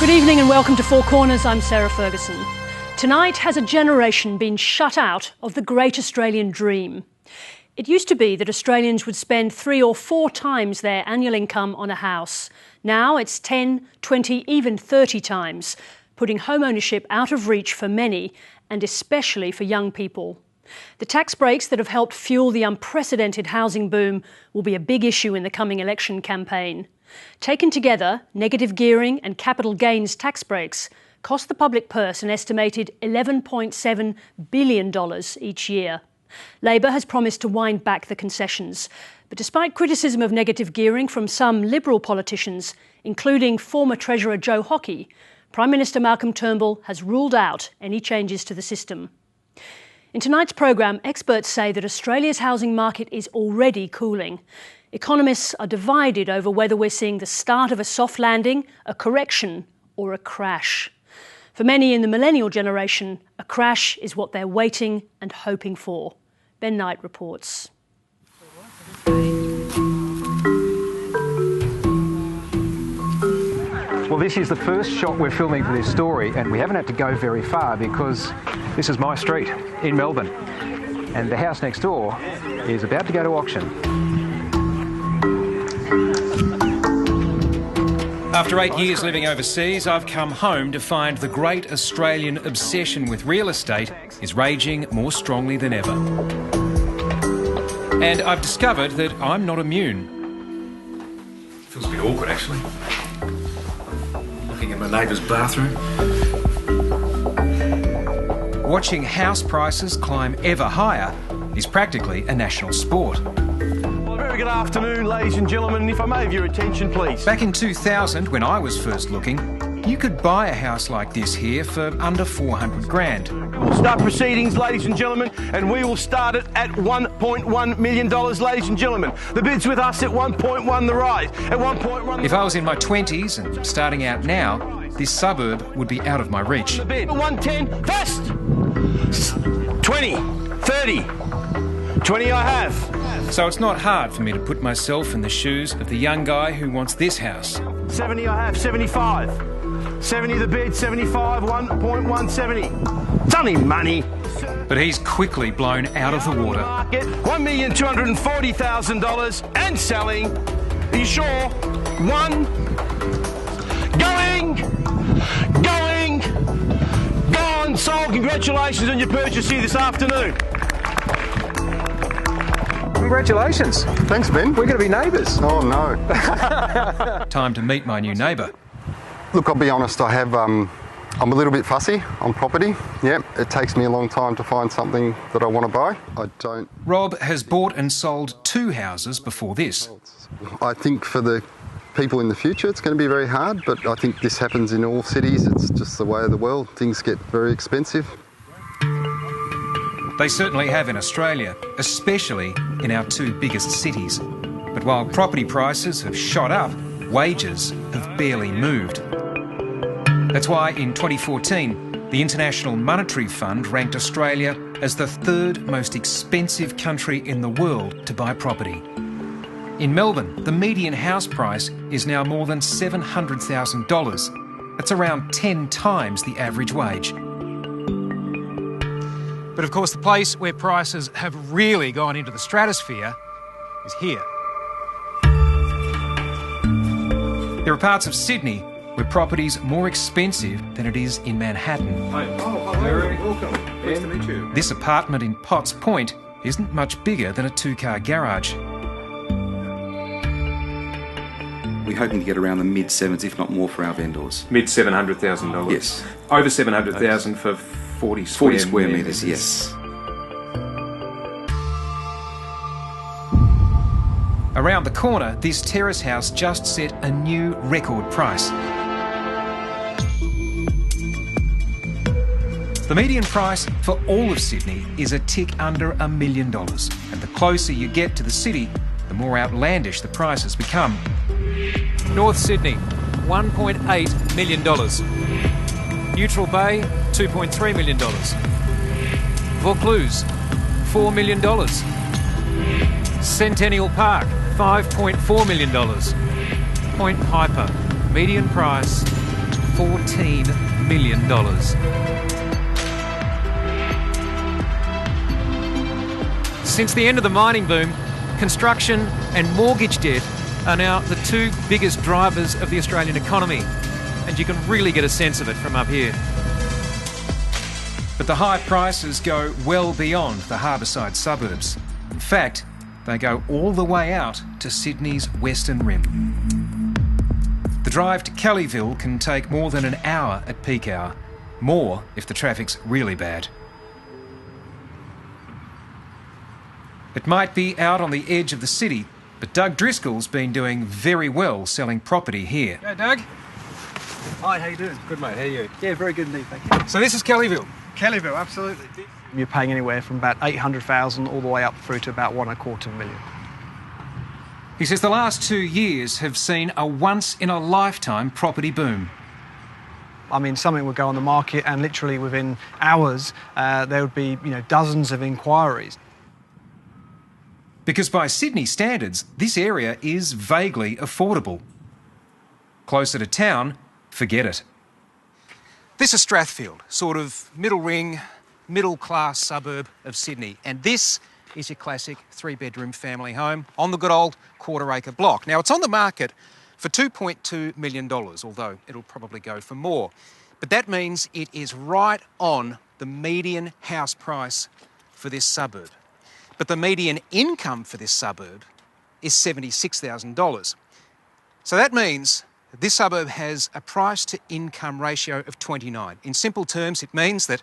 Good evening and welcome to Four Corners. I'm Sarah Ferguson. Tonight has a generation been shut out of the great Australian dream. It used to be that Australians would spend 3 or 4 times their annual income on a house. Now it's 10, 20, even 30 times, putting home ownership out of reach for many, and especially for young people. The tax breaks that have helped fuel the unprecedented housing boom will be a big issue in the coming election campaign. Taken together, negative gearing and capital gains tax breaks cost the public purse an estimated $11.7 billion each year. Labor has promised to wind back the concessions, but despite criticism of negative gearing from some Liberal politicians, including former Treasurer Joe Hockey, Prime Minister Malcolm Turnbull has ruled out any changes to the system. In tonight's programme, experts say that Australia's housing market is already cooling. Economists are divided over whether we're seeing the start of a soft landing, a correction, or a crash. For many in the millennial generation, a crash is what they're waiting and hoping for. Ben Knight reports. Well, this is the first shot we're filming for this story, and we haven't had to go very far because this is my street in Melbourne, and the house next door is about to go to auction. After 8 years living overseas, I've come home to find the great Australian obsession with real estate is raging more strongly than ever. And I've discovered that I'm not immune. Feels a bit awkward, actually. Looking at my neighbour's bathroom. Watching house prices climb ever higher is practically a national sport. Very good afternoon, ladies and gentlemen. If I may have your attention, please. Back in 2000, when I was first looking, you could buy a house like this here for under 400 grand. We'll start proceedings, ladies and gentlemen, and we will start it at $1.1 million, ladies and gentlemen. The bid's with us at 1.1, the rise. At 1.1... If I was in my 20s and starting out now, this suburb would be out of my reach. The bid, 110, fast! 20, 30, 20 I have. So it's not hard for me to put myself in the shoes of the young guy who wants this house. 70 I have, 75. 70 the bid, 75, 1.170. It's only money. But he's quickly blown out of the water. $1,240,000 and selling. Are you sure? One. Going. Gone. Sold. Congratulations on your purchase here this afternoon. Congratulations. Thanks, Ben. We're going to be neighbours. Oh, no. Time to meet my new neighbour. Look, I'll be honest, I'm a little bit fussy on property. Yeah, it takes me a long time to find something that I want to buy. Rob has bought and sold 2 houses before this. I think for the people in the future it's going to be very hard, but I think this happens in all cities. It's just the way of the world. Things get very expensive. They certainly have in Australia, especially in our 2 biggest cities. But while property prices have shot up, wages have barely moved. That's why in 2014, the International Monetary Fund ranked Australia as the 3rd most expensive country in the world to buy property. In Melbourne, the median house price is now more than $700,000. That's around 10 times the average wage. But of course, the place where prices have really gone into the stratosphere is here. There are parts of Sydney where property's more expensive than it is in Manhattan. Welcome. Nice to meet you. This apartment in Potts Point isn't much bigger than a 2-car garage. We're hoping to get around the mid-sevens, if not more, for our vendors. Mid-$700,000? Yes. Over $700,000 for 40 square metres, yes. Around the corner, this terrace house just set a new record price. The median price for all of Sydney is a tick under $1 million. And the closer you get to the city, the more outlandish the prices become. North Sydney, $1.8 million. Neutral Bay, $2.3 million. Vaucluse, $4 million. Centennial Park, $5.4 million. Point Piper, median price, $14 million. Since the end of the mining boom, construction and mortgage debt are now the two biggest drivers of the Australian economy, and you can really get a sense of it from up here. But the high prices go well beyond the harbourside suburbs. In fact, they go all the way out to Sydney's Western Rim. The drive to Kellyville can take more than an hour at peak hour, more if the traffic's really bad. It might be out on the edge of the city, but Doug Driscoll's been doing very well selling property here. Go, Doug. Hi, how you doing? Good, mate. How are you? Yeah, very good indeed, thank you. So this is Kellyville? Kellyville, absolutely. You're paying anywhere from about 800,000 all the way up through to about $1.25 million. He says the last 2 years have seen a once-in-a-lifetime property boom. I mean, something would go on the market and literally within hours there would be, dozens of inquiries. Because by Sydney standards, this area is vaguely affordable. Closer to town, forget it. This is Strathfield, sort of middle ring, middle-class suburb of Sydney. And this is your classic three-bedroom family home on the good old quarter-acre block. Now, it's on the market for $2.2 million, although it'll probably go for more. But that means it is right on the median house price for this suburb. But the median income for this suburb is $76,000. So that means that this suburb has a price-to-income ratio of 29. In simple terms, it means that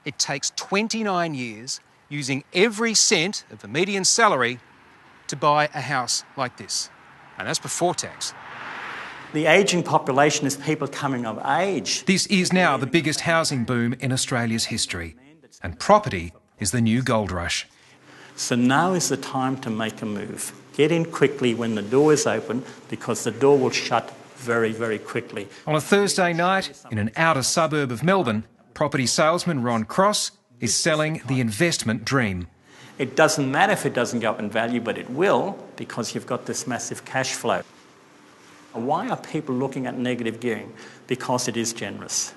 it takes 29 years using every cent of the median salary to buy a house like this. And that's before tax. The ageing population is people coming of age. This is now the biggest housing boom in Australia's history. And property is the new gold rush. So now is the time to make a move. Get in quickly when the door is open, because the door will shut very, very quickly. On a Thursday night in an outer suburb of Melbourne, property salesman Ron Cross is selling the investment dream. It doesn't matter if it doesn't go up in value, but it will, because you've got this massive cash flow. Why are people looking at negative gearing? Because it is generous.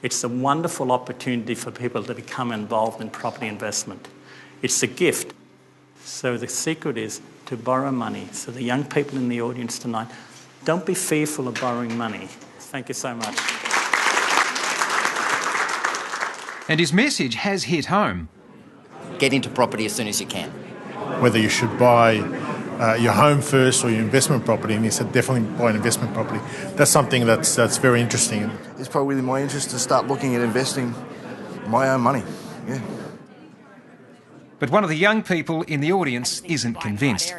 It's a wonderful opportunity for people to become involved in property investment. It's a gift. So the secret is to borrow money. So the young people in the audience tonight, don't be fearful of borrowing money. Thank you so much. And his message has hit home. Get into property as soon as you can. Whether you should buy your home first or your investment property, and he said definitely buy an investment property. That's something that's very interesting. It's probably in my interest to start looking at investing my own money, yeah. But one of the young people in the audience isn't convinced.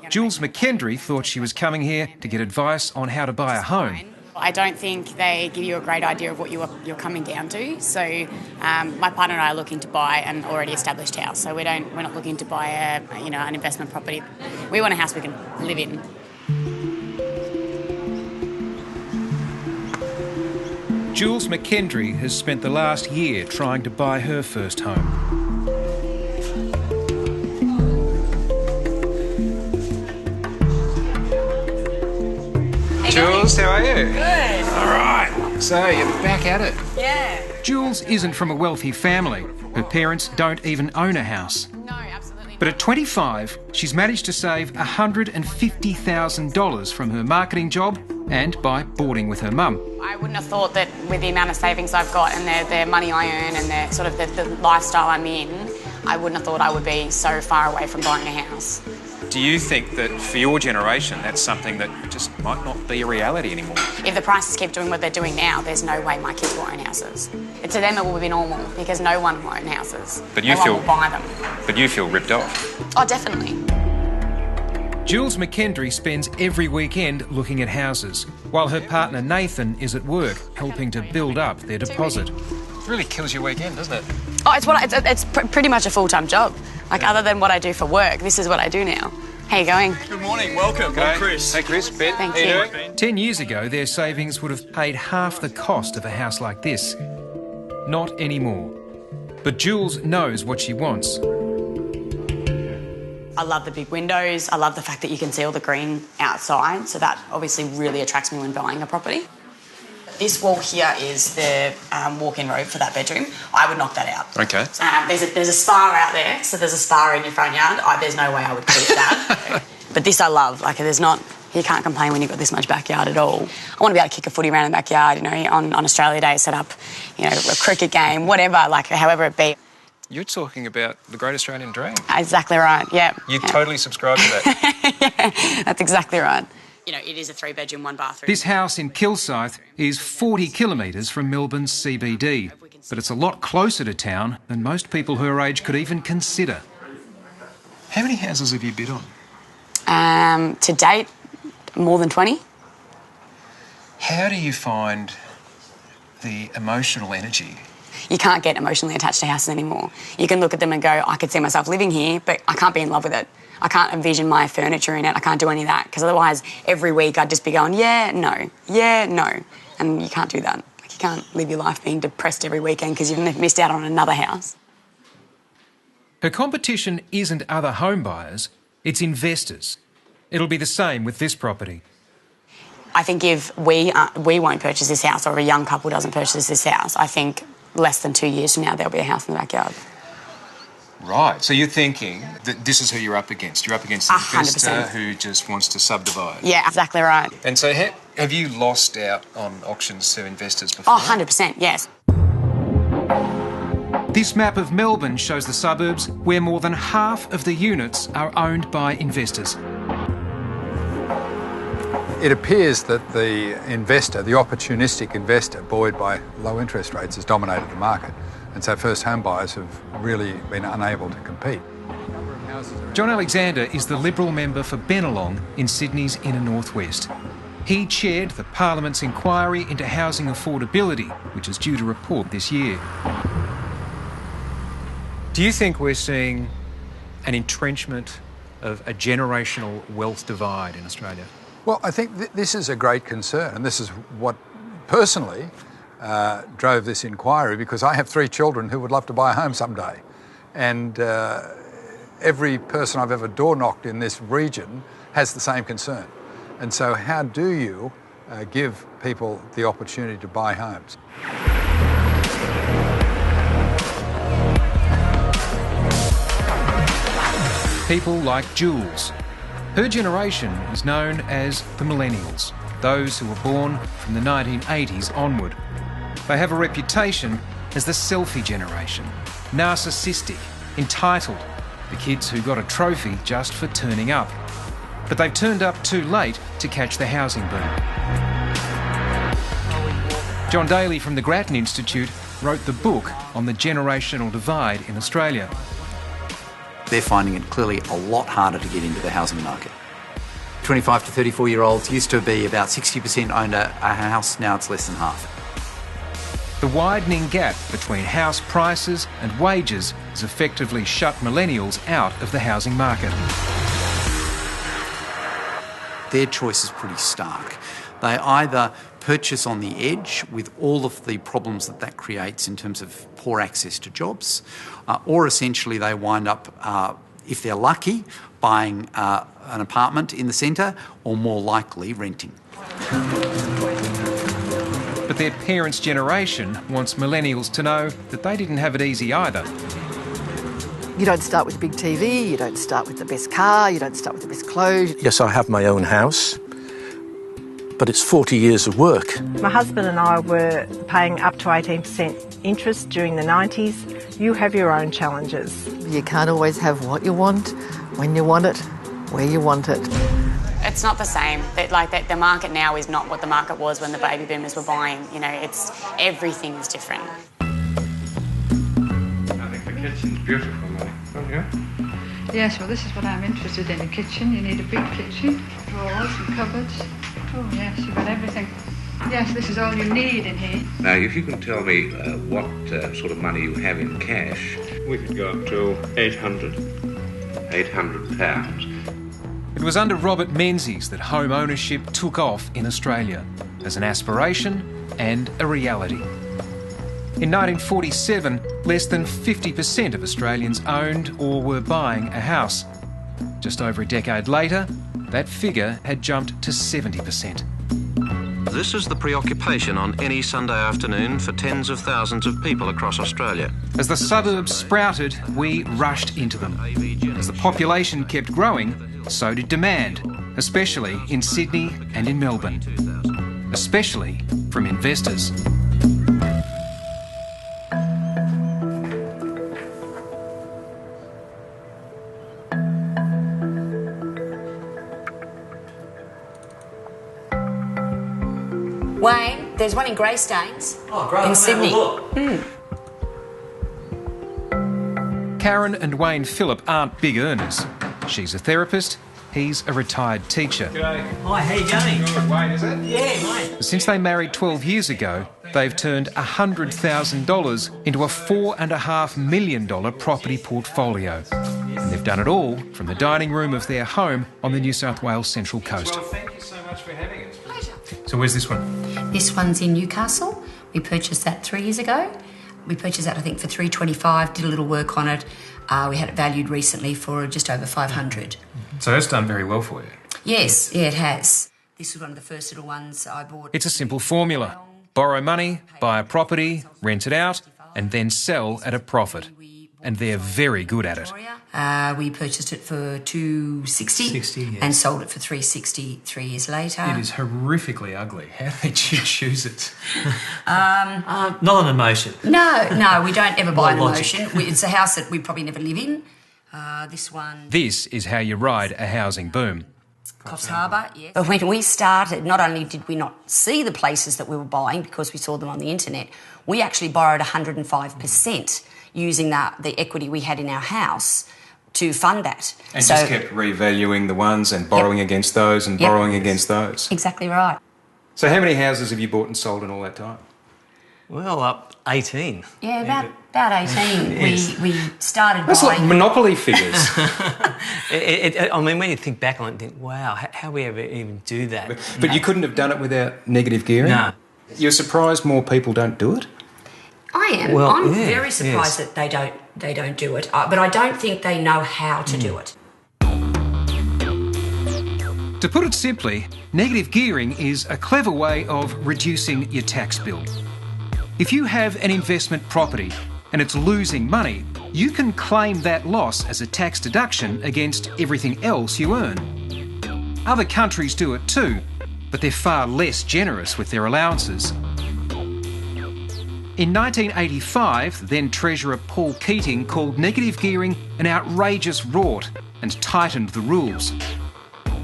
Jules McKendry thought she was coming here to get advice on how to buy a home. I don't think they give you a great idea of what you're coming down to. So my partner and I are looking to buy an already established house. So we're not looking to buy an investment property. We want a house we can live in. Jules McKendry has spent the last year trying to buy her first home. Jules, how are you? Good. All right. So you're back at it. Yeah. Jules isn't from a wealthy family. Her parents don't even own a house. No, absolutely. But at 25, she's managed to save $150,000 from her marketing job and by boarding with her mum. I wouldn't have thought that with the amount of savings I've got and the money I earn and the sort of the lifestyle I'm in, I wouldn't have thought I would be so far away from buying a house. Do you think that for your generation that's something that just might not be a reality anymore? If the prices keep doing what they're doing now, there's no way my kids will own houses. To them it will be normal because no one will own houses. But you no one will buy them. But you feel ripped off. Oh, definitely. Jules McKendry spends every weekend looking at houses, while her partner Nathan is at work helping to build up their deposit. It really kills your weekend, doesn't it? Oh, it's pretty much a full-time job. Other than what I do for work, this is what I do now. How you going? Good morning, welcome. Okay. I'm Chris. Hey Chris, Ben. Thank How you you. doing? 10 years ago, their savings would have paid half the cost of a house like this. Not anymore. But Jules knows what she wants. I love the big windows. I love the fact that you can see all the green outside. So that obviously really attracts me when buying a property. This wall here is the walk-in robe for that bedroom. I would knock that out. Okay. There's a spa out there, so there's a spa in your front yard. There's no way I would keep that. But this I love. Like, you can't complain when you've got this much backyard at all. I want to be able to kick a footy around in the backyard, on Australia Day, set up, a cricket game, whatever, however it be. You're talking about the Great Australian Dream. Exactly right, yeah. You totally subscribe to that. Yeah, that's exactly right. It is a 3-bedroom, 1-bathroom. This house in Kilsyth is 40 kilometres from Melbourne's CBD, but it's a lot closer to town than most people her age could even consider. How many houses have you bid on? To date, more than 20. How do you find the emotional energy? You can't get emotionally attached to houses anymore. You can look at them and go, I could see myself living here, but I can't be in love with it. I can't envision my furniture in it. I can't do any of that, because otherwise every week I'd just be going, yeah, no. And you can't do that. You can't live your life being depressed every weekend because you've missed out on another house. Her competition isn't other home buyers, it's investors. It'll be the same with this property. I think if we won't purchase this house, or a young couple doesn't purchase this house, I think less than 2 years from now there'll be a house in the backyard. Right, so you're thinking that this is who you're up against. You're up against an investor 100%. who just wants to subdivide. Yeah, exactly right. And so have you lost out on auctions to investors before? 100%, yes. This map of Melbourne shows the suburbs where more than half of the units are owned by investors. It appears that the investor, the opportunistic investor, buoyed by low interest rates, has dominated the market. And so first home buyers have really been unable to compete. John Alexander is the Liberal member for Bennelong in Sydney's inner northwest. He chaired the Parliament's inquiry into housing affordability, which is due to report this year. Do you think we're seeing an entrenchment of a generational wealth divide in Australia? Well, I think this is a great concern, and this is what personally drove this inquiry, because I have 3 children who would love to buy a home someday. And every person I've ever door knocked in this region has the same concern. And so how do you give people the opportunity to buy homes? People like Jules. Her generation is known as the Millennials, those who were born from the 1980s onward. They have a reputation as the selfie generation, narcissistic, entitled, the kids who got a trophy just for turning up. But they've turned up too late to catch the housing boom. John Daly from the Grattan Institute wrote the book on the generational divide in Australia. They're finding it clearly a lot harder to get into the housing market. 25 to 34-year-olds used to be about 60% owned a house, now it's less than half. The widening gap between house prices and wages has effectively shut millennials out of the housing market. Their choice is pretty stark. They either purchase on the edge with all of the problems that creates in terms of poor access to jobs, or essentially they wind up, if they're lucky, buying an apartment in the centre, or more likely renting. But their parents' generation wants millennials to know that they didn't have it easy either. You don't start with a big TV, you don't start with the best car, you don't start with the best clothes. Yes, I have my own house, but it's 40 years of work. My husband and I were paying up to 18% interest during the 90s. You have your own challenges. You can't always have what you want, when you want it, where you want it. It's not the same. The market now is not what the market was when the baby boomers were buying. Everything's different. I think the kitchen's beautiful, Molly. Don't you? Yes, well, this is what I'm interested in, a kitchen. You need a big kitchen, drawers and cupboards. Oh, yes, you've got everything. Yes, this is all you need in here. Now, if you can tell me what sort of money you have in cash, we could go up to £800. It was under Robert Menzies that home ownership took off in Australia as an aspiration and a reality. In 1947, less than 50% of Australians owned or were buying a house. Just over a decade later, that figure had jumped to 70%. This is the preoccupation on any Sunday afternoon for tens of thousands of people across Australia. As the suburbs sprouted, we rushed into them. As the population kept growing, so did demand, especially in Sydney and in Melbourne. Especially from investors. Wayne, there's one in Greystanes. Oh, great. In Sydney. Karen and Wayne Phillip aren't big earners. She's a therapist, he's a retired teacher. G'day. Hi, how you going? Good, Wayne, is it? Yeah, mate. Since they married 12 years ago, they've turned $100,000 into a $4.5 million property portfolio. And they've done it all from the dining room of their home on the New South Wales Central Coast. Well, thank you so much for having us. Pleasure. So where's this one? This one's in Newcastle. We purchased that 3 years ago. We purchased that, I think, for $325, did a little work on it. We had it valued recently for just over $500. So that's done very well for you. Yes, yeah, it has. This was one of the first little ones I bought. It's a simple formula. Borrow money, buy a property, rent it out, and then sell at a profit. And they're very good at it. We purchased it for $260 and sold it for $360 3 years later. It is horrifically ugly. How did you choose it? Not on emotion. No, we don't ever buy an Logic. emotion. It's a house that we probably never live in. This one... This is how you ride a housing boom. Coffs Harbour, yes. But when we started, not only did we not see the places that we were buying because we saw them on the internet, we actually borrowed 105% using the equity we had in our house to fund that. And just kept revaluing the ones and borrowing against those and borrowing against those. Exactly right. So how many houses have you bought and sold in all that time? Well, 18. Yeah, about 18. Yes. We started That's buying... like Monopoly figures. I mean, when you think back on it, you think, wow, how we ever even do that? But you couldn't have done it without negative gearing? No. You're surprised more people don't do it? I am. Well, I'm yeah, very surprised that they don't do it. But I don't think they know how to do it. To put it simply, negative gearing is a clever way of reducing your tax bill. If you have an investment property and it's losing money, you can claim that loss as a tax deduction against everything else you earn. Other countries do it too, but they're far less generous with their allowances. In 1985, then Treasurer Paul Keating called negative gearing an outrageous rort and tightened the rules.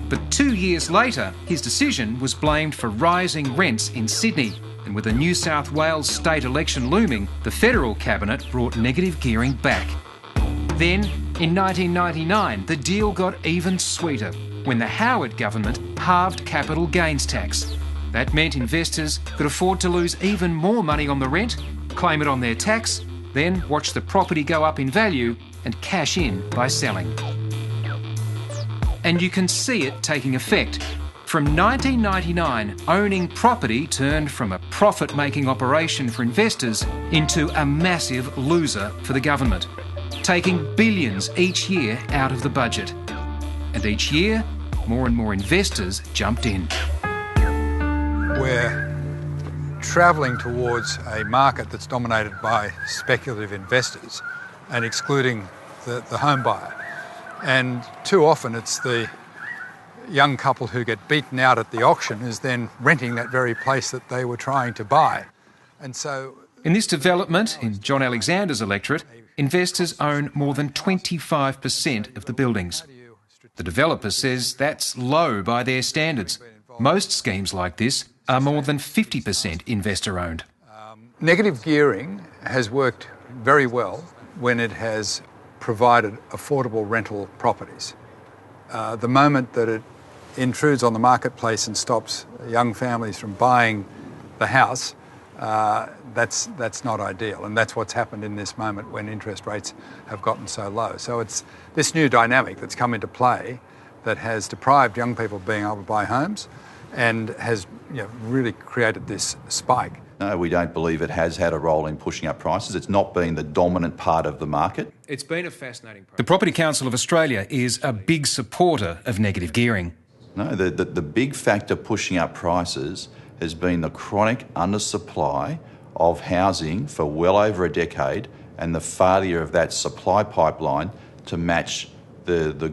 But 2 years later, his decision was blamed for rising rents in Sydney. And with a New South Wales state election looming, the federal cabinet brought negative gearing back. Then, in 1999, the deal got even sweeter when the Howard government halved capital gains tax. That meant investors could afford to lose even more money on the rent, claim it on their tax, then watch the property go up in value and cash in by selling. And you can see it taking effect. From 1999, owning property turned from a profit-making operation for investors into a massive loser for the government, taking billions each year out of the budget. And each year, more and more investors jumped in. We're travelling towards a market that's dominated by speculative investors and excluding the home buyer. And too often it's the young couple who get beaten out at the auction is then renting that very place that they were trying to buy. And so... In this development, in John Alexander's electorate, investors own more than 25% of the buildings. The developer says that's low by their standards. Most schemes like this are more than 50% investor-owned. Negative gearing has worked very well when it has provided affordable rental properties. The moment that it intrudes on the marketplace and stops young families from buying the house, that's not ideal. And that's what's happened in this moment when interest rates have gotten so low. So it's this new dynamic that's come into play that has deprived young people of being able to buy homes and has really created this spike. No, we don't believe it has had a role in pushing up prices. It's not been the dominant part of the market. It's been a fascinating process. The Property Council of Australia is a big supporter of negative gearing. No, the big factor pushing up prices has been the chronic undersupply of housing for well over a decade and the failure of that supply pipeline to match our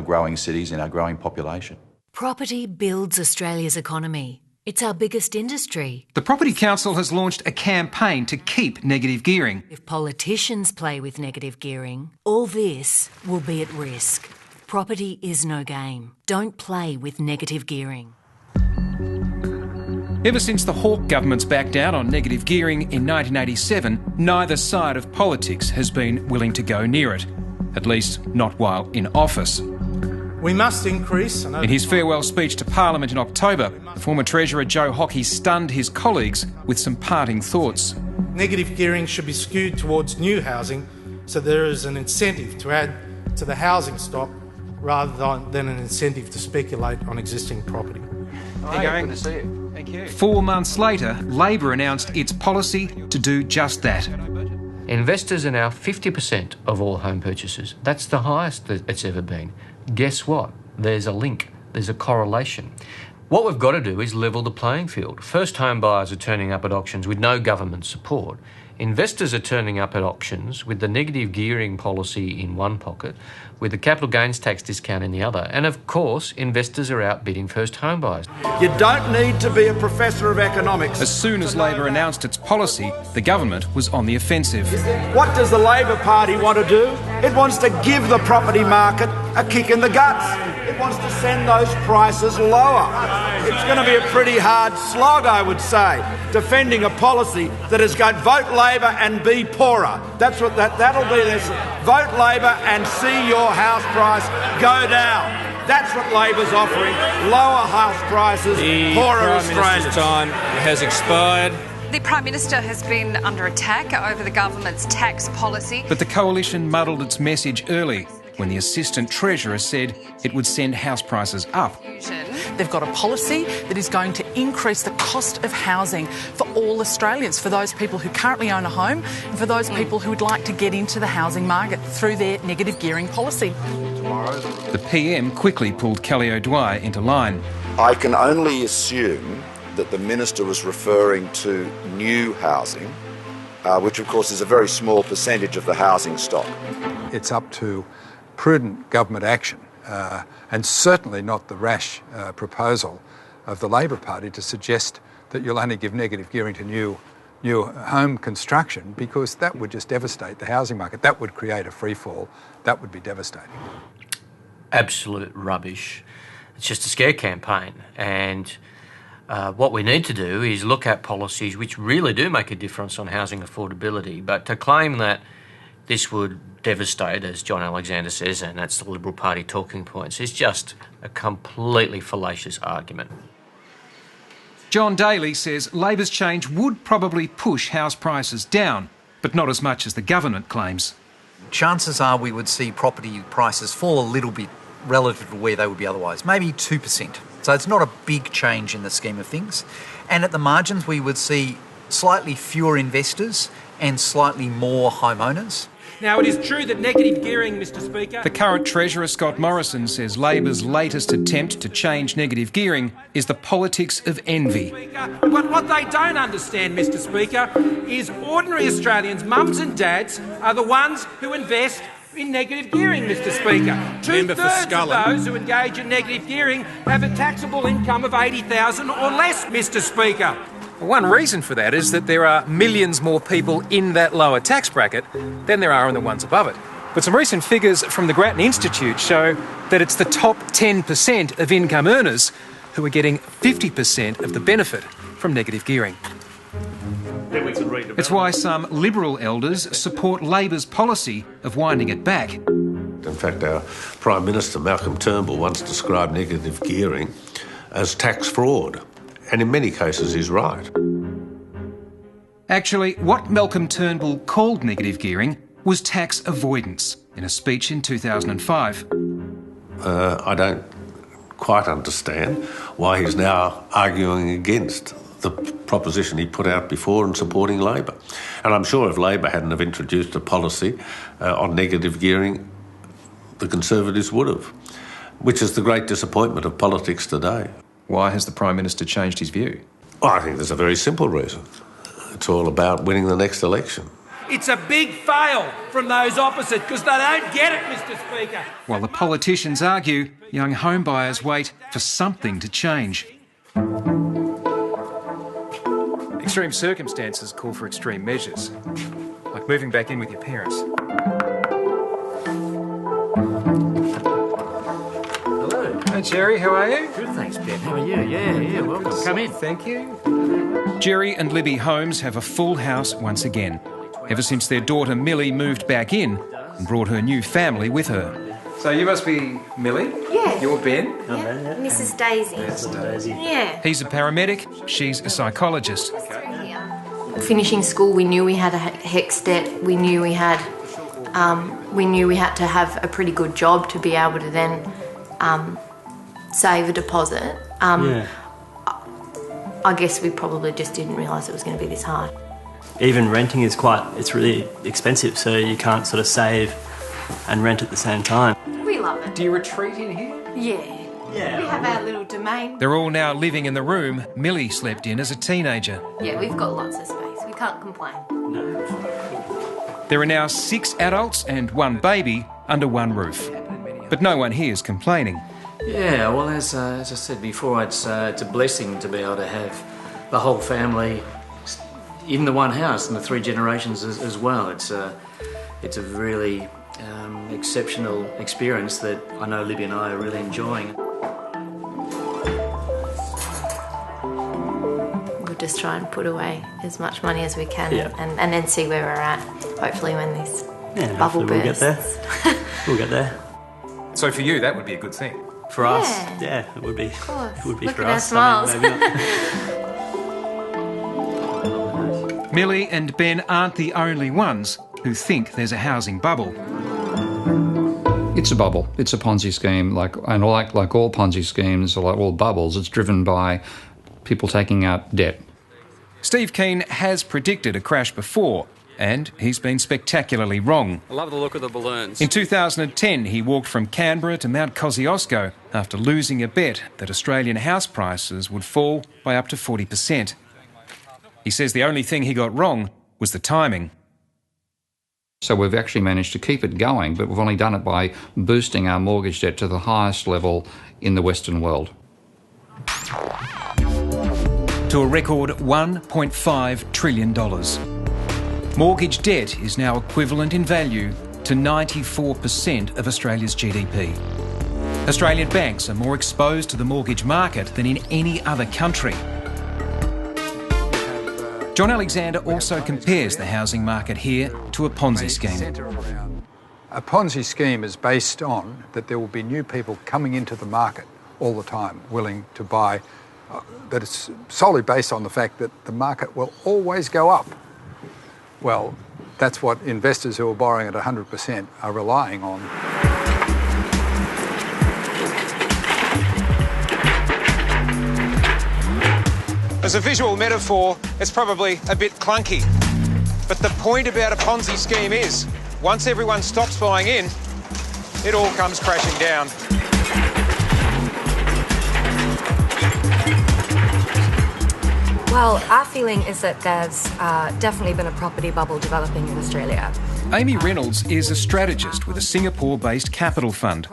growing cities and our growing population. Property builds Australia's economy. It's our biggest industry. The Property Council has launched a campaign to keep negative gearing. If politicians play with negative gearing, all this will be at risk. Property is no game. Don't play with negative gearing. Ever since the Hawke government's backed out on negative gearing in 1987, neither side of politics has been willing to go near it, at least not while in office. We must increase... In his farewell speech to Parliament in October, former Treasurer Joe Hockey stunned his colleagues with some parting thoughts. Negative gearing should be skewed towards new housing so there is an incentive to add to the housing stock rather than an incentive to speculate on existing property. Good to see you. Thank you. 4 months later, Labor announced its policy to do just that. Investors are now 50% of all home purchases. That's the highest that it's ever been. Guess what? There's a link. There's a correlation. What we've got to do is level the playing field. First home buyers are turning up at auctions with no government support. Investors are turning up at auctions with the negative gearing policy in one pocket, with the capital gains tax discount in the other. And of course, investors are outbidding first home buyers. You don't need to be a professor of economics. As soon as Labor announced its policy, the government was on the offensive. What does the Labor Party want to do? It wants to give the property market a kick in the guts. It wants to send those prices lower. It's going to be a pretty hard slog, I would say, defending a policy that has got vote Labor and be poorer. That's what that'll be. This vote Labor and see your house price go down. That's what Labor's offering. Lower house prices, poorer Australians. The Prime Minister's time has expired. The Prime Minister has been under attack over the government's tax policy. But the coalition muddled its message early when the Assistant Treasurer said it would send house prices up. They've got a policy that is going to increase the cost of housing for all Australians, for those people who currently own a home and for those people who would like to get into the housing market through their negative gearing policy. The PM quickly pulled Kelly O'Dwyer into line. I can only assume that the Minister was referring to new housing, which of course is a very small percentage of the housing stock. It's up to prudent government action, and certainly not the rash proposal of the Labor Party to suggest that you'll only give negative gearing to new home construction, because that would just devastate the housing market. That would create a free fall. That would be devastating. Absolute rubbish. It's just a scare campaign, and what we need to do is look at policies which really do make a difference on housing affordability. But to claim that this would devastate, as John Alexander says, and that's the Liberal Party talking points, is just a completely fallacious argument. John Daly says Labor's change would probably push house prices down, but not as much as the government claims. Chances are we would see property prices fall a little bit relative to where they would be otherwise, maybe 2%. So it's not a big change in the scheme of things. And at the margins, we would see slightly fewer investors and slightly more homeowners. Now, it is true that negative gearing, Mr Speaker... The current Treasurer, Scott Morrison, says Labor's latest attempt to change negative gearing is the politics of envy. But what they don't understand, Mr Speaker, is ordinary Australians, mums and dads, are the ones who invest in negative gearing, Mr Speaker. 2/3 of those who engage in negative gearing have a taxable income of $80,000 or less, Mr Speaker. One reason for that is that there are millions more people in that lower tax bracket than there are in the ones above it. But some recent figures from the Grattan Institute show that it's the top 10% of income earners who are getting 50% of the benefit from negative gearing. It's why some Liberal elders support Labor's policy of winding it back. In fact, our Prime Minister, Malcolm Turnbull, once described negative gearing as tax fraud. And in many cases he's right. Actually, what Malcolm Turnbull called negative gearing was tax avoidance in a speech in 2005. I don't quite understand why he's now arguing against the proposition he put out before and supporting Labor. And I'm sure if Labor hadn't have introduced a policy on negative gearing, the Conservatives would have, which is the great disappointment of politics today. Why has the Prime Minister changed his view? Well, I think there's a very simple reason. It's all about winning the next election. It's a big fail from those opposite because they don't get it, Mr Speaker. While the politicians argue, young homebuyers wait for something to change. Extreme circumstances call for extreme measures, like moving back in with your parents. Hello. Hey, Jerry, how are you? Good, thanks, Ben. How are you? Yeah, welcome. Come in. Thank you. Jerry and Libby Holmes have a full house once again, ever since their daughter Millie moved back in and brought her new family with her. So you must be Millie? Yeah. You're Ben? Yeah. Mrs. Daisy. Daisy. Yeah. He's a paramedic, she's a psychologist. Finishing school, we knew we had a HECS debt. We knew we had to have a pretty good job to be able to then save a deposit. I guess we probably just didn't realise it was going to be this hard. Even renting is it's really expensive, so you can't sort of save and rent at the same time. We love it. Do you retreat in here? Yeah. We have our little domain. They're all now living in the room Millie slept in as a teenager. Yeah, we've got lots of space. We can't complain. There are now 6 adults and 1 baby under one roof. But no one here is complaining. Yeah, well, as I said before, it's a blessing to be able to have the whole family in the one house and the 3 generations as well. It's a really exceptional experience that I know Libby and I are really enjoying. We'll just try and put away as much money as we can and then see where we're at, hopefully when this bubble bursts. We'll get there. So for you, that would be a good thing. For us, it would be. Of course. It would be Look for at us. our smiles. I mean, maybe not. Millie and Ben aren't the only ones who think there's a housing bubble. It's a bubble. It's a Ponzi scheme. Like all Ponzi schemes, or like all bubbles, it's driven by people taking out debt. Steve Keen has predicted a crash before, and he's been spectacularly wrong. I love the look of the balloons. In 2010, he walked from Canberra to Mount Kosciuszko after losing a bet that Australian house prices would fall by up to 40%. He says the only thing he got wrong was the timing. So we've actually managed to keep it going, but we've only done it by boosting our mortgage debt to the highest level in the Western world. To a record $1.5 trillion. Mortgage debt is now equivalent in value to 94% of Australia's GDP. Australian banks are more exposed to the mortgage market than in any other country. John Alexander also compares the housing market here to a Ponzi scheme. A Ponzi scheme is based on that there will be new people coming into the market all the time, willing to buy, that it's solely based on the fact that the market will always go up. Well, that's what investors who are borrowing at 100% are relying on. As a visual metaphor, it's probably a bit clunky. But the point about a Ponzi scheme is, once everyone stops buying in, it all comes crashing down. Well, our feeling is that there's definitely been a property bubble developing in Australia. Amy Reynolds is a strategist with a Singapore-based capital fund.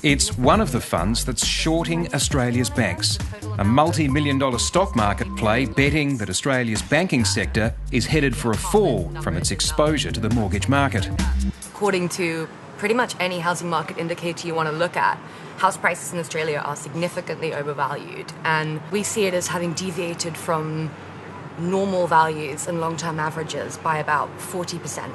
It's one of the funds that's shorting Australia's banks, a multi-million-dollar stock market play betting that Australia's banking sector is headed for a fall from its exposure to the mortgage market. According to pretty much any housing market indicator you want to look at, house prices in Australia are significantly overvalued, and we see it as having deviated from normal values and long-term averages by about 40%.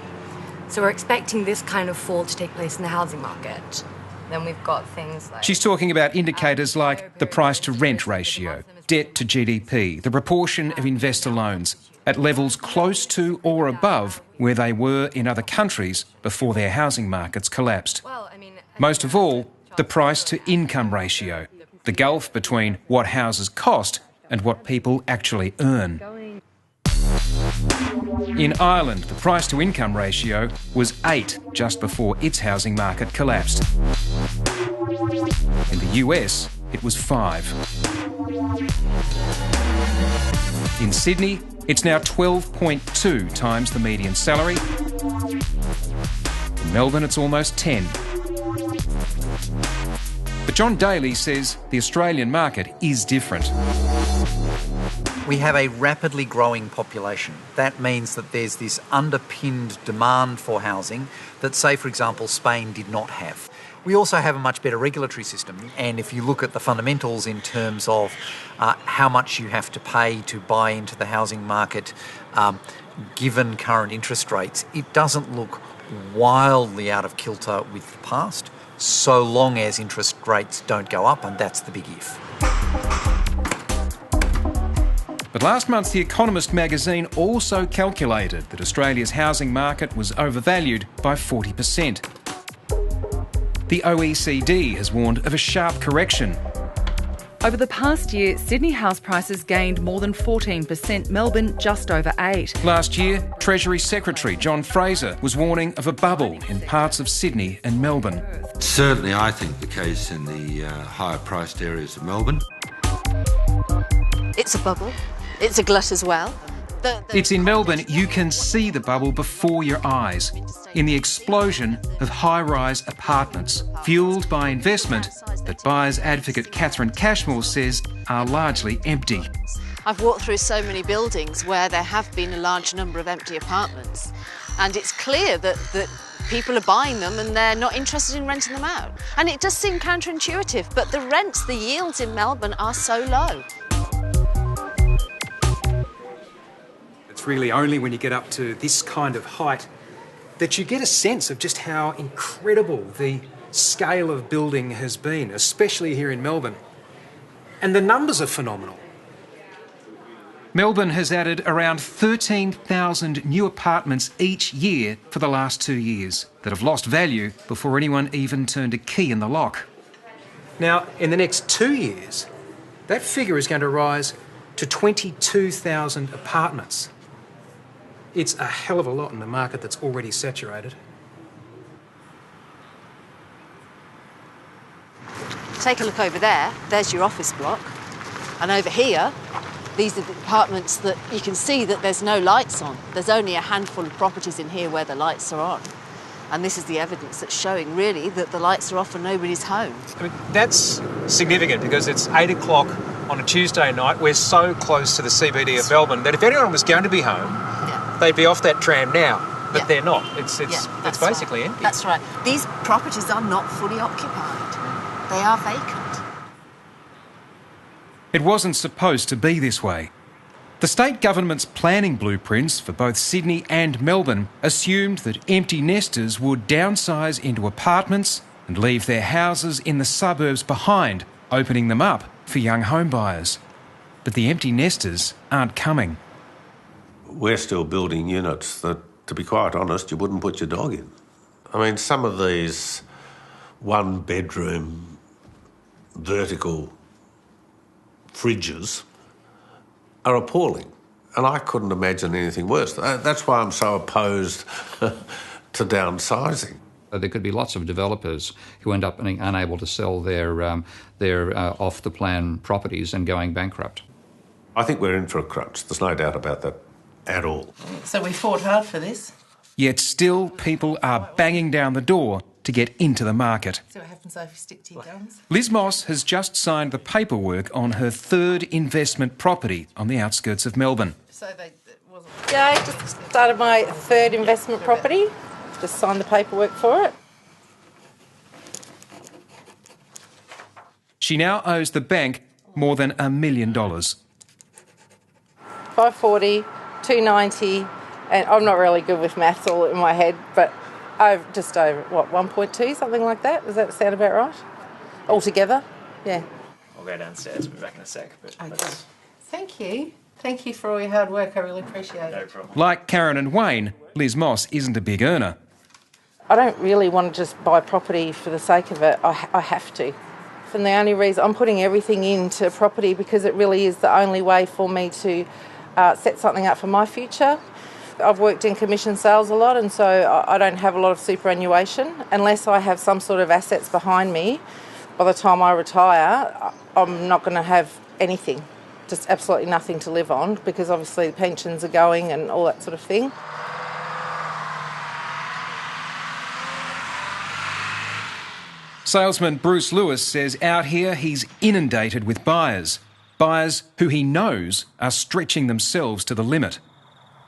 So we're expecting this kind of fall to take place in the housing market. Then we've got things like... She's talking about indicators like the price-to-rent ratio, debt to GDP, the proportion of investor loans, at levels close to or above where they were in other countries before their housing markets collapsed. Most of all, the price-to-income ratio, the gulf between what houses cost and what people actually earn. In Ireland, the price-to-income ratio was 8 just before its housing market collapsed. In the US, it was 5. In Sydney, it's now 12.2 times the median salary. In Melbourne, it's almost 10. But John Daly says the Australian market is different. We have a rapidly growing population. That means that there's this underpinned demand for housing that, say, for example, Spain did not have. We also have a much better regulatory system, and if you look at the fundamentals in terms of how much you have to pay to buy into the housing market, given current interest rates, it doesn't look wildly out of kilter with the past, so long as interest rates don't go up, and that's the big if. But last month, The Economist magazine also calculated that Australia's housing market was overvalued by 40%. The OECD has warned of a sharp correction. Over the past year, Sydney house prices gained more than 14%, Melbourne just over 8%. Last year, Treasury Secretary John Fraser was warning of a bubble in parts of Sydney and Melbourne. Certainly, I think the case in the higher priced areas of Melbourne. It's a bubble. It's a glut as well. It's in Melbourne. You can see the bubble before your eyes in the explosion of high-rise apartments, fuelled by investment that buyers advocate Catherine Cashmore says are largely empty. I've walked through so many buildings where there have been a large number of empty apartments, and it's clear that people are buying them and they're not interested in renting them out. And it does seem counterintuitive, but the rents, the yields in Melbourne are so low. It's really only when you get up to this kind of height that you get a sense of just how incredible the scale of building has been, especially here in Melbourne. And the numbers are phenomenal. Melbourne has added around 13,000 new apartments each year for the last 2 years that have lost value before anyone even turned a key in the lock. Now, in the next 2 years, that figure is going to rise to 22,000 apartments. It's a hell of a lot in a market that's already saturated. Take a look over there. There's your office block. And over here, these are the apartments that you can see that there's no lights on. There's only a handful of properties in here where the lights are on. And this is the evidence that's showing, really, that the lights are off and nobody's home. I mean, that's significant because it's 8 o'clock on a Tuesday night. We're so close to the CBD of Melbourne that if anyone was going to be home, they'd be off that tram now, but they're not. It's basically empty. That's right. These properties are not fully occupied. They are vacant. It wasn't supposed to be this way. The state government's planning blueprints for both Sydney and Melbourne assumed that empty nesters would downsize into apartments and leave their houses in the suburbs behind, opening them up for young home buyers. But the empty nesters aren't coming. We're still building units that, to be quite honest, you wouldn't put your dog in. I mean, some of these one-bedroom vertical fridges are appalling, and I couldn't imagine anything worse. That's why I'm so opposed to downsizing. There could be lots of developers who end up being unable to sell their off-the-plan properties and going bankrupt. I think we're in for a crunch. There's no doubt about that at all. So we fought hard for this. Yet still people are banging down the door to get into the market. See what happens if you stick to your guns. Liz Moss has just signed the paperwork on her third investment property on the outskirts of Melbourne. Yeah, I just started my third investment property. Just signed the paperwork for it. She now owes the bank more than $1 million. 540, 290, and I'm not really good with maths all in my head, but just over, 1.2, something like that? Does that sound about right? Altogether? Yeah. I'll go downstairs. We'll be back in a sec. But okay. Thank you. Thank you for all your hard work. I really appreciate it. No problem. Like Karen and Wayne, Liz Moss isn't a big earner. I don't really want to just buy property for the sake of it. I have to. And the only reason I'm putting everything into property because it really is the only way for me to set something up for my future. I've worked in commission sales a lot, and so I don't have a lot of superannuation. Unless I have some sort of assets behind me, by the time I retire, I'm not going to have anything, just absolutely nothing to live on, because obviously the pensions are going and all that sort of thing. Salesman Bruce Lewis says out here he's inundated with buyers who he knows are stretching themselves to the limit.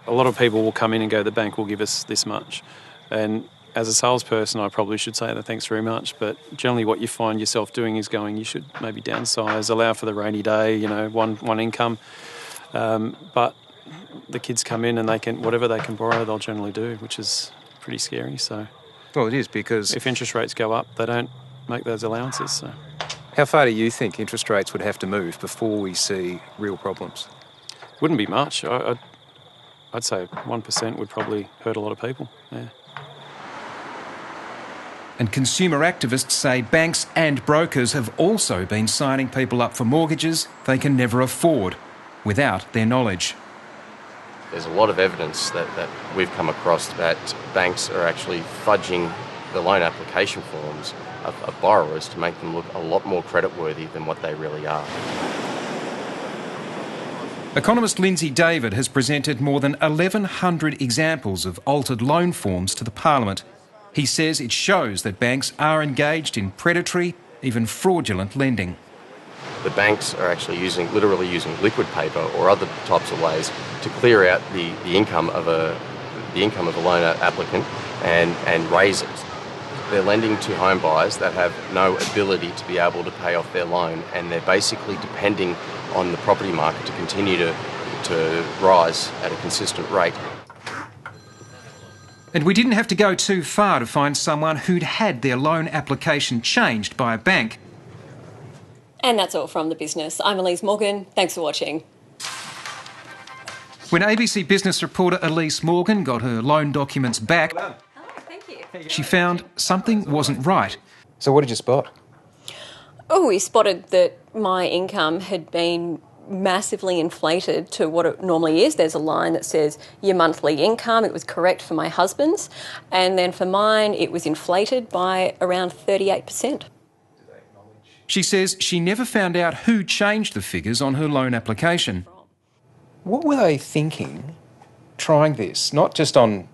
A lot of people will come in and go, the bank will give us this much. And as a salesperson, I probably should say that thanks very much, but generally what you find yourself doing is going, you should maybe downsize, allow for the rainy day, one income. But the kids come in and they can, whatever they can borrow, they'll generally do, which is pretty scary. So, well, it is, because if interest rates go up, they don't make those allowances. So, how far do you think interest rates would have to move before we see real problems? Wouldn't be much. I'd say 1% would probably hurt a lot of people, yeah. And consumer activists say banks and brokers have also been signing people up for mortgages they can never afford without their knowledge. There's a lot of evidence that we've come across that banks are actually fudging the loan application forms of borrowers to make them look a lot more creditworthy than what they really are. Economist Lindsay David has presented more than 1,100 examples of altered loan forms to the Parliament. He says it shows that banks are engaged in predatory, even fraudulent lending. The banks are actually literally using liquid paper or other types of ways to clear out the income of a loan applicant and raise it. They're lending to home buyers that have no ability to be able to pay off their loan, and they're basically depending on the property market to continue to rise at a consistent rate. And we didn't have to go too far to find someone who'd had their loan application changed by a bank. And that's all from The Business. I'm Elise Morgan. Thanks for watching. When ABC Business reporter Elise Morgan got her loan documents back, she found something wasn't right. So what did you spot? Oh, we spotted that my income had been massively inflated to what it normally is. There's a line that says your monthly income. It was correct for my husband's. And then for mine, it was inflated by around 38%. She says she never found out who changed the figures on her loan application. What were they thinking trying this? Not just on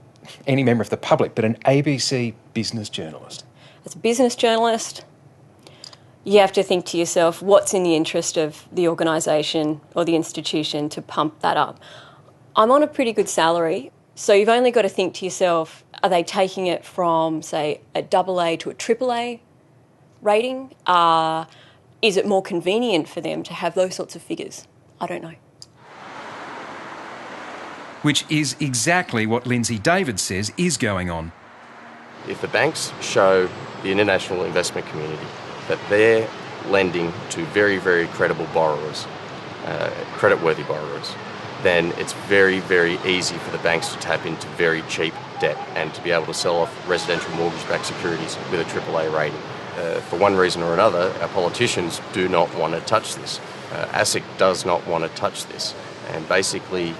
any member of the public, but an ABC Business journalist. As a business journalist, you have to think to yourself, what's in the interest of the organisation or the institution to pump that up? I'm on a pretty good salary, so you've only got to think to yourself, are they taking it from, say, a AA to a AAA rating? Is it more convenient for them to have those sorts of figures? I don't know. Which is exactly what Lindsay David says is going on. If the banks show the international investment community that they're lending to very, very credible borrowers, creditworthy borrowers, then it's very, very easy for the banks to tap into very cheap debt and to be able to sell off residential mortgage-backed securities with a AAA rating. For one reason or another, our politicians do not want to touch this. ASIC does not want to touch this. And basically,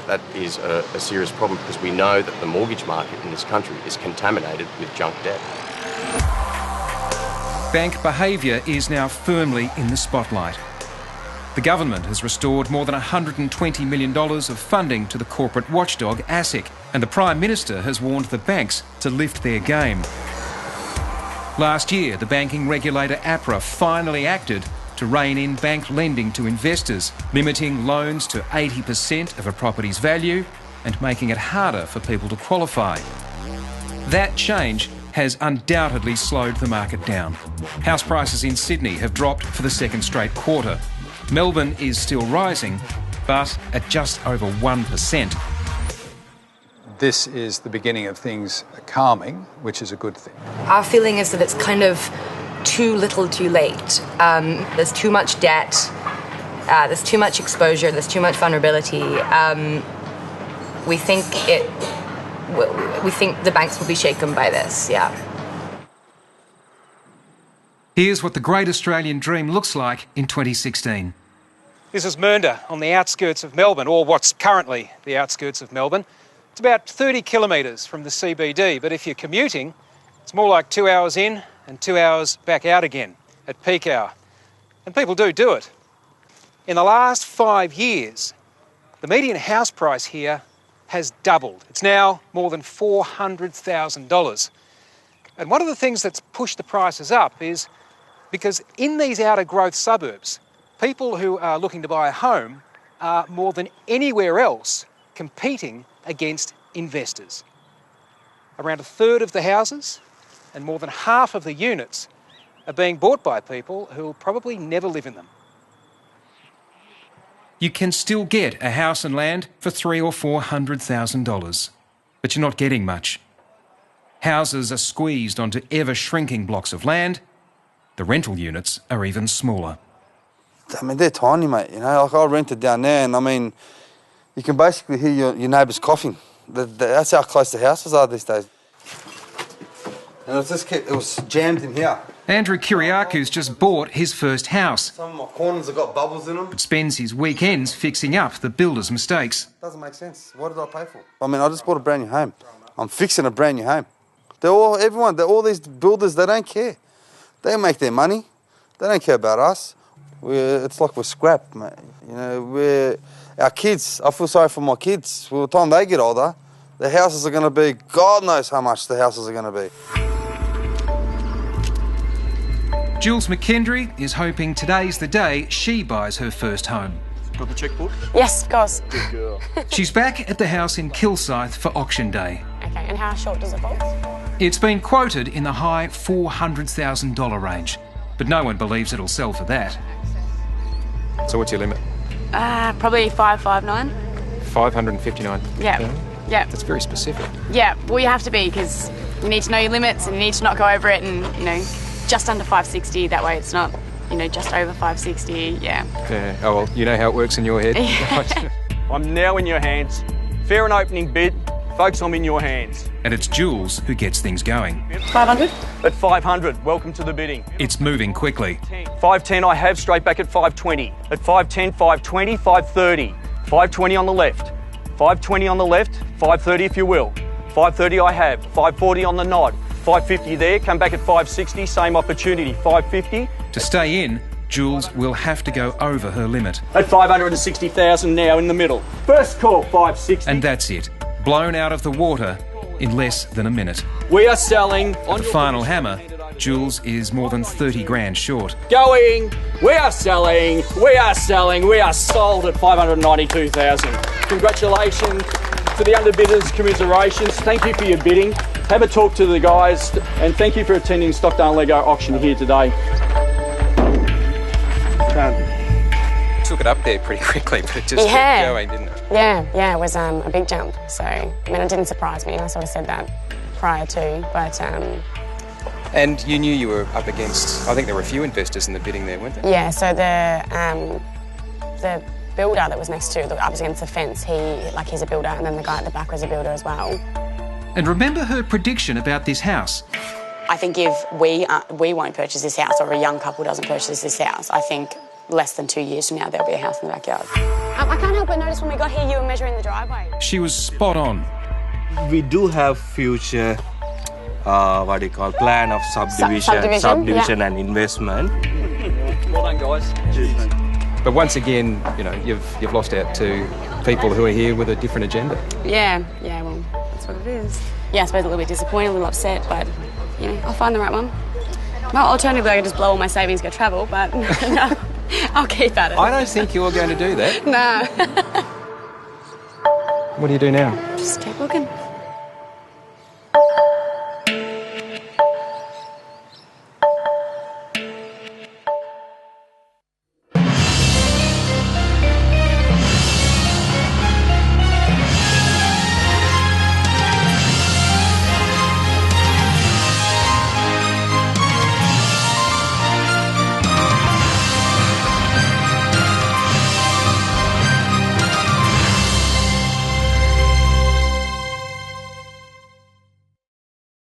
that is a serious problem because we know that the mortgage market in this country is contaminated with junk debt. Bank behaviour is now firmly in the spotlight. The government has restored more than $120 million of funding to the corporate watchdog ASIC, and the Prime Minister has warned the banks to lift their game. Last year, the banking regulator APRA finally acted to rein in bank lending to investors, limiting loans to 80% of a property's value and making it harder for people to qualify. That change has undoubtedly slowed the market down. House prices in Sydney have dropped for the second straight quarter. Melbourne is still rising, but at just over 1%. This is the beginning of things calming, which is a good thing. Our feeling is that it's kind of too little too late. There's too much debt, there's too much exposure, there's too much vulnerability. We think the banks will be shaken by this, yeah. Here's what the great Australian dream looks like in 2016. This is Mernda on the outskirts of Melbourne, or what's currently the outskirts of Melbourne. It's about 30 kilometres from the CBD, but if you're commuting, it's more like 2 hours in and 2 hours back out again at peak hour. And people do it. In the last 5 years, the median house price here has doubled. It's now more than $400,000. And one of the things that's pushed the prices up is because in these outer growth suburbs, people who are looking to buy a home are more than anywhere else competing against investors. Around a third of the houses and more than half of the units are being bought by people who will probably never live in them. You can still get a house and land for $300,000 or $400,000, but you're not getting much. Houses are squeezed onto ever-shrinking blocks of land. The rental units are even smaller. I mean, they're tiny, mate, you know. Like, I rented down there and, I mean, you can basically hear your neighbours coughing. That's how close the houses are these days. And it was jammed in here. Andrew Kyriaku's just bought his first house, Some of my corners have got bubbles in them. but spends his weekends fixing up the builder's mistakes. Doesn't make sense. What did I pay for? I mean, I just bought a brand new home. I'm fixing a brand new home. All these builders, they don't care. They make their money. They don't care about us. It's like we're scrap, mate. You know, our kids, I feel sorry for my kids. By the time they get older, the houses are going to be, God knows how much the houses are going to be. Jules McKendry is hoping today's the day she buys her first home. Got the checkbook? Yes, of course. Good girl. She's back at the house in Kilsyth for auction day. Okay, and how short does it fall? It's been quoted in the high $400,000 range, but no one believes it'll sell for that. So what's your limit? Probably 559. 559. Yeah. Yeah. That's very specific. Yeah, well, you have to be because you need to know your limits and you need to not go over it and, you know, just under 560. That way it's not, you know, just over 560. Yeah. Yeah. Oh, well, you know how it works in your head. I'm now in your hands. Fair and opening bid. Folks, I'm in your hands. And it's Jules who gets things going. 500? At 500, welcome to the bidding. It's moving quickly. 510 I have, straight back at 520. At 510, 520, 530. 520 on the left. 520 on the left, 530 if you will. 530 I have, 540 on the nod. 550 there, come back at 560, same opportunity, 550. To stay in, Jules will have to go over her limit. At 560,000 now in the middle. First call, 560. And that's it. Blown out of the water in less than a minute. We are selling on the final hammer. Jules is more than 30 grand short. Going, we are selling, we are selling, we are sold at 592,000. Congratulations to the underbidders, commiserations. Thank you for your bidding. Have a talk to the guys and thank you for attending Stockdale Lego auction here today. Took it up there pretty quickly, but it just kept going, didn't it? Yeah, it was a big jump. So, I mean, it didn't surprise me. I sort of said that prior to, but... And you knew you were up against, I think there were a few investors in the bidding there, weren't there? Yeah, so the builder that was next to, up against the fence, he's a builder, and then the guy at the back was a builder as well. And remember her prediction about this house. I think if we won't purchase this house, or a young couple doesn't purchase this house, I think less than 2 years from now there'll be a house in the backyard. I can't help but notice when we got here you were measuring the driveway. She was spot on. We do have future, plan of subdivision and investment. Well done, guys. Cheers. But once again, you know, you've lost out to people who are here with a different agenda. Yeah, well, that's what it is. Yeah, I suppose a little bit disappointed, a little upset, but, you know, I'll find the right one. Well, alternatively, I could just blow all my savings, go travel, but no, I'll keep at it. I don't think you're going to do that. No. What do you do now? Just keep looking.